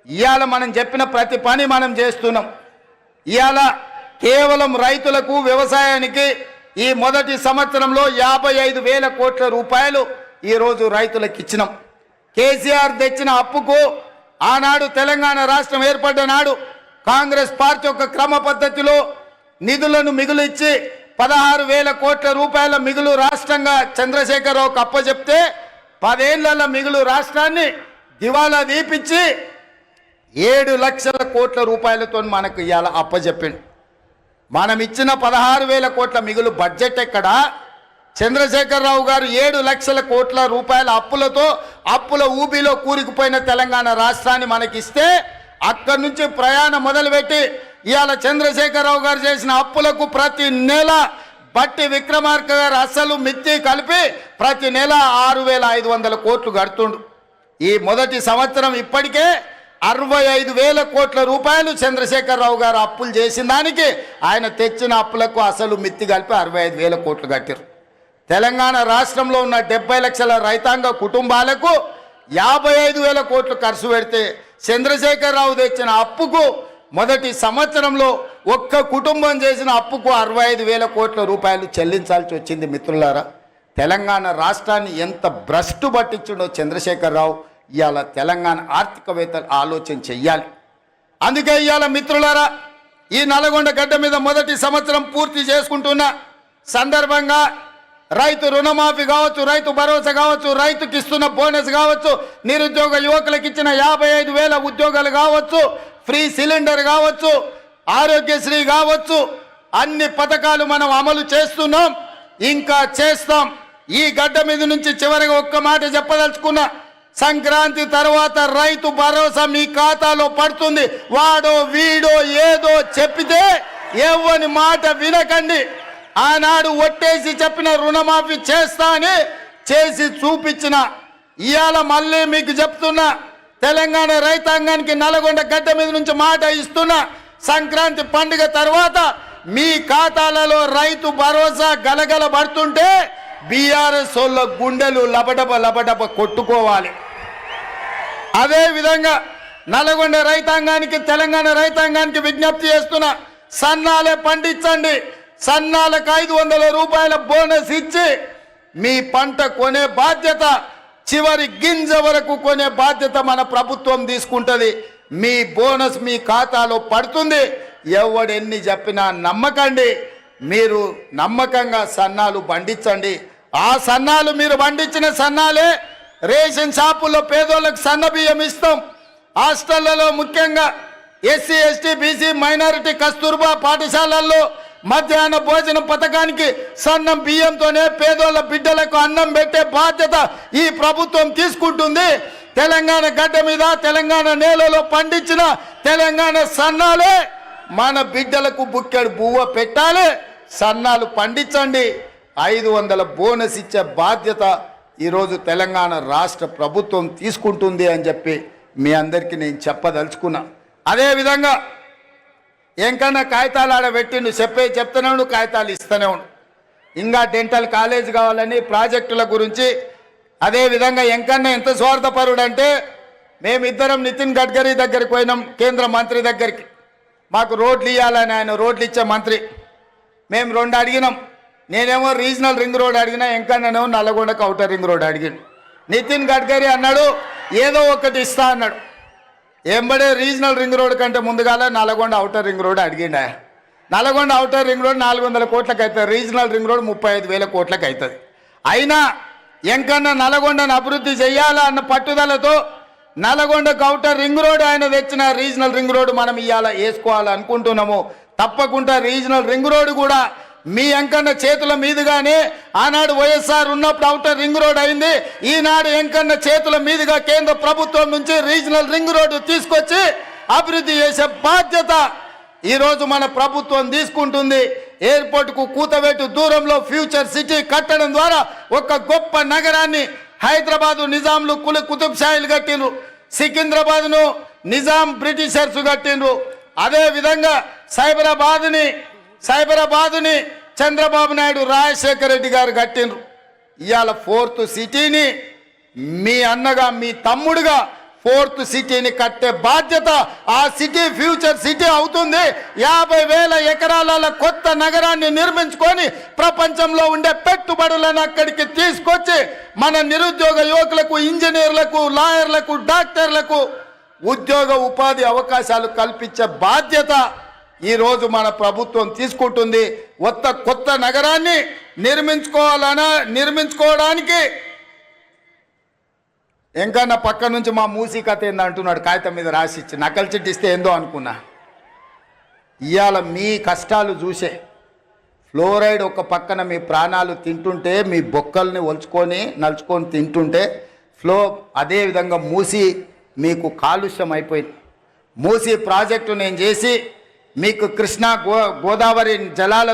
ఇవాళ మనం చెప్పిన ప్రతి పని మనం చేస్తున్నాం. ఇవాళ కేవలం రైతులకు వ్యవసాయానికి ఈ మొదటి సంవత్సరంలో 55,000 కోట్ల రూపాయలు ఈరోజు రైతులకు ఇచ్చినాం. కేసీఆర్ తెచ్చిన అప్పుకు ఆనాడు తెలంగాణ రాష్ట్రం ఏర్పడ్డ నాడు కాంగ్రెస్ పార్టీ ఒక క్రమ పద్ధతిలో నిధులను మిగులిచ్చి 16,000 కోట్ల రూపాయల మిగులు రాష్ట్రంగా చంద్రశేఖరరావుకు అప్పచెప్తే 10 ఏళ్ల మిగులు రాష్ట్రాన్ని దివాలా దీపించి 7 లక్షల కోట్ల రూపాయలతో మనకు ఇవాళ అప్పచెప్పిండు. మనం ఇచ్చిన 16,000 కోట్ల మిగులు బడ్జెట్ ఎక్కడ? చంద్రశేఖరరావు గారు 7 లక్షల కోట్ల రూపాయల అప్పులతో అప్పుల ఊబిలో కూరుకుపోయిన తెలంగాణ రాష్ట్రాన్ని మనకిస్తే అక్కడి నుంచి ప్రయాణం మొదలుపెట్టి ఇవాళ చంద్రశేఖరరావు గారు చేసిన అప్పులకు ప్రతి నెల బట్టి విక్రమార్క గారు అసలు మిత్తి కలిపి ప్రతి నెల 6,500 కోట్లు కడుతుండు. ఈ మొదటి సంవత్సరం ఇప్పటికే 65,000 కోట్ల రూపాయలు చంద్రశేఖరరావు గారు అప్పులు చేసిన దానికి ఆయన తెచ్చిన అప్పులకు అసలు మిత్తి కలిపి 65,000 కోట్లు కట్టారు. తెలంగాణ రాష్ట్రంలో ఉన్న 70 లక్షల రైతాంగ కుటుంబాలకు 55,000 కోట్లు ఖర్చు పెడితే చంద్రశేఖరరావు తెచ్చిన అప్పుకు మొదటి సంవత్సరంలో ఒక్క కుటుంబం చేసిన అప్పుకు 65,000 కోట్ల రూపాయలు చెల్లించాల్సి వచ్చింది. మిత్రులారా, తెలంగాణ రాష్ట్రాన్ని ఎంత భ్రష్టు పట్టించిండో చంద్రశేఖరరావు. ఇవాళ తెలంగాణ ఆర్థికవేత్తలు ఆలోచన చెయ్యాలి. అందుకే ఇవాళ మిత్రులారా, ఈ నల్గొండ గడ్డ మీద మొదటి సంవత్సరం పూర్తి చేసుకుంటున్న సందర్భంగా రైతు రుణమాఫీ కావచ్చు, రైతు భరోసా కావచ్చు, రైతుకి ఇస్తున్న బోనస్ కావచ్చు, నిరుద్యోగ యువకులకు ఇచ్చిన 55,000 ఉద్యోగాలు కావచ్చు, ఫ్రీ సిలిండర్ కావచ్చు, ఆరోగ్యశ్రీ కావచ్చు, అన్ని పథకాలు మనం అమలు చేస్తున్నాం, ఇంకా చేస్తాం. ఈ గడ్డ మీద నుంచి చివరిగా ఒక్క మాట చెప్పదలుచుకున్నా. సంక్రాంతి తర్వాత రైతు భరోసా మీ ఖాతాలో పడుతుంది. వాడో వీడో ఏదో చెప్పితే ఎవని మాట వినకండి. ఆనాడు ఒట్టేసి చెప్పిన రుణమాఫీ చేస్తా అని చేసి చూపించిన ఇవాళ మళ్ళీ మీకు చెప్తున్నా, తెలంగాణ రైతాంగానికి నల్గొండ గడ్డ మీద నుంచి మాట ఇస్తున్నా. సంక్రాంతి పండుగ తర్వాత మీ ఖాతాలలో రైతు భరోసా గలగల పడుతుంటే బీఆర్ఎస్ వాళ్ళ గుండెలు లబడబ కొట్టుకోవాలి. అదేవిధంగా నల్గొండ రైతాంగానికి, తెలంగాణ రైతాంగానికి విజ్ఞప్తి చేస్తున్నా, సన్నాలే పండించండి. సన్నాలకు 500 రూపాయల బోనస్ ఇచ్చి మీ పంట కొనే బాధ్యత, చివరి గింజ వరకు కొనే బాధ్యత మన ప్రభుత్వం తీసుకుంటుంది. మీ బోనస్ మీ ఖాతాలో పడుతుంది. ఎవడెన్ని చెప్పినా నమ్మకండి. మీరు నమ్మకంగా సన్నాలు పండించండి. ఆ సన్నాలు మీరు పండించిన సన్నాలే రేషన్ షాపుల్లో పేదోళ్ళకు సన్న బియ్యం ఇస్తాం. హాస్టళ్లలో ముఖ్యంగా SC ST BC minority Kasturba పాఠశాలల్లో మధ్యాహ్న భోజన పథకానికి సన్నం బియ్యంతోనే పేదోళ్ళ బిడ్డలకు అన్నం పెట్టే బాధ్యత ఈ ప్రభుత్వం తీసుకుంటుంది. తెలంగాణ గడ్డ మీద, తెలంగాణ నేలలో పండించిన తెలంగాణ సన్నాలే మన బిడ్డలకు బుక్కెడు బువ్వ పెట్టాలి. సన్నాలు పండించండి. 500 బోనస్ ఇచ్చే బాధ్యత ఈరోజు తెలంగాణ రాష్ట్ర ప్రభుత్వం తీసుకుంటుంది అని చెప్పి మీ అందరికీ నేను చెప్పదలుచుకున్నా. అదేవిధంగా ఎంకన్నా కాగితాలు ఆడబెట్టిండు, చెప్తూనే ఉండు, కాగితాలు ఇస్తూనే ఉండు. ఇంకా డెంటల్ కాలేజ్ కావాలని ప్రాజెక్టుల గురించి. అదేవిధంగా ఎంకన్నా ఎంత స్వార్థపరుడు అంటే, మేమిద్దరం నితిన్ గడ్కరీ దగ్గరికి పోయినాం, కేంద్ర మంత్రి దగ్గరికి. మాకు రోడ్లు ఇవ్వాలని, ఆయన రోడ్లు ఇచ్చే మంత్రి. మేము 2 అడిగినాం. నేనేమో రీజనల్ రింగ్ రోడ్ అడిగినా, ఎంకన్నానేమో నల్లగొండకు అవుటర్ రింగ్ రోడ్ అడిగాడు. నితిన్ గడ్కరీ అన్నాడు ఏదో ఒకటి ఇస్తా అన్నాడు. ఎంబడే రీజనల్ రింగ్ రోడ్ కంటే ముందుగాల నల్గొండ అవుటర్ రింగ్ రోడ్ అడిగిండా. నల్గొండ అవుటర్ రింగ్ రోడ్ 400 కోట్లకు అవుతుంది, రీజనల్ రింగ్ రోడ్ 35,000 కోట్లకు అవుతుంది. అయినా ఎంకన్నా నల్గొండను అభివృద్ధి చేయాలా అన్న పట్టుదలతో నల్గొండకు అవుటర్ రింగ్ రోడ్ ఆయన తెచ్చిన రీజనల్ రింగ్ రోడ్ మనం ఇవాళ వేసుకోవాలనుకుంటున్నాము. తప్పకుండా రీజనల్ రింగ్ రోడ్ కూడా మీ ఎంకన్న చేతుల మీదుగానే ఆనాడు వైఎస్ఆర్ ఉన్నప్పుడు అవుటర్ రింగ్ రోడ్ అయింది. ఈనాడు ఎంకన్న చేతుల మీదుగా కేంద్ర ప్రభుత్వం నుంచి రీజనల్ రింగ్ రోడ్డు తీసుకొచ్చి అభివృద్ధి చేసే బాధ్యత ఈరోజు మన ప్రభుత్వం తీసుకుంటుంది. ఎయిర్పోర్ట్కు కూతవేటు దూరంలో ఫ్యూచర్ సిటీ కట్టడం ద్వారా ఒక గొప్ప నగరాన్ని హైదరాబాదు నిజాంలు కుతుబ్ షాయిలు కట్టిండ్రు, సికింద్రాబాద్ను నిజాం బ్రిటిషర్స్ కట్టిండ్రు. అదేవిధంగా సైబరాబాదుని చంద్రబాబు నాయుడు రాజశేఖర రెడ్డి గారు కట్టిండ్రు. ఇవాళ 4th సిటీని మీ అన్నగా, మీ తమ్ముడుగా 4th సిటీని కట్టే బాధ్యత, ఆ సిటీ ఫ్యూచర్ సిటీ అవుతుంది. 50,000 ఎకరాల కొత్త నగరాన్ని నిర్మించుకొని ప్రపంచంలో ఉండే పెట్టుబడులను అక్కడికి తీసుకొచ్చి మన నిరుద్యోగ యువకులకు, ఇంజనీర్లకు, లాయర్లకు, డాక్టర్లకు ఉద్యోగ ఉపాధి అవకాశాలు కల్పించే బాధ్యత ఈరోజు మన ప్రభుత్వం తీసుకుంటుంది. కొత్త నగరాన్ని నిర్మించుకోవడానికి ఇంకా నా పక్క నుంచి మా మూసీ కథ ఏందో అంటున్నాడు, కాగితం మీద రాసిచ్చి నకలు చిట్టిస్తే ఏందో అనుకున్నా. ఇవాళ మీ కష్టాలు చూసే ఫ్లోరైడ్ ఒక పక్కన మీ ప్రాణాలు తింటుంటే, మీ బొక్కల్ని నలుచుకొని తింటుంటే అదేవిధంగా మూసీ మీకు కాలుష్యం అయిపోయింది. మూసీ ప్రాజెక్టు నేను చేసి మీకు కృష్ణా గోదావరి జలాల